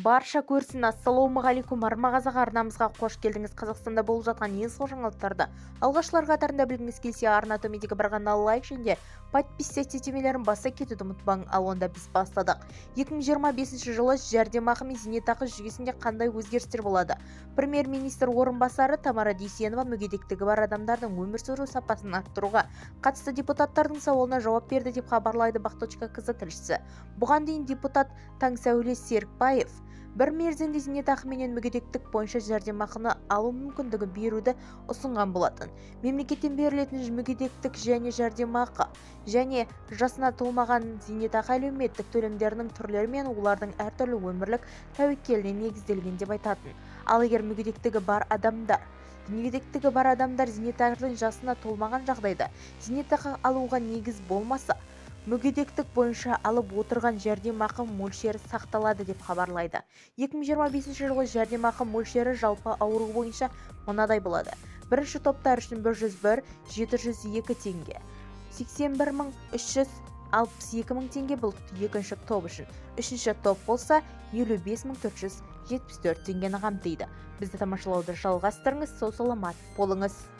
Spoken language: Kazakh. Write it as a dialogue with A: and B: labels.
A: Барша көрсін. Ассалаумағалейкум, армағазақ арнамызға қош келдіңіз. Қазақстанда болып жатқан ең сол жаңалықтарды алғашқылар қатарында білгіңіз келсе, арна төмендегі бір ғана лайк және подписывайтесь темелерін баса кетуді ұмытпаңыз. Ал онда біз бастадық. 2025 жылы жәрдемақы мен зейнетақы жүйесінде қандай өзгерістер болады? Премьер-министр орынбасары Тамара Дүйсенова мүгедектігі бар адамдардың өмір сүру сапасын арттыруға қатысты депутаттардың сауалына жауап берді деп хабарлайды Бақ.кз тілшісі. Бұған дейін депутат Таңсәуле Серікбаев бір мерзімді зейнетақы менен мүгедектік бойынша жәрдемақыны алу мүмкіндігі беруді ұсынған болатын. Мемлекеттен берілетін мүгедектік және жәрдемақы және жасына толмаған зейнетақы әлеуметтік төлемдерінің түрлері мен олардың әртүрлі өмірлік тәуекеліне негізделген деп айтатын. Ал егер мүгедектігі бар адамдар зейнетақының жасына толмаған жағдайда зейнетақы алуға негіз болмаса, мүгедектік бойынша алып отырған жәрдемақы мөлшері сақталады деп хабарлайды. 2025 жылғы жәрдемақы мөлшері жалпы ауру бойынша мынадай болады. Бірінші топтар үшін 101-702 теңге, 81.362 мың теңге бұл екінші топ үшін. Үшінші топ болса 55.474 теңгені қамтиды. Бізді тамашалауды жалғастырыңыз, сау саламат болыңыз.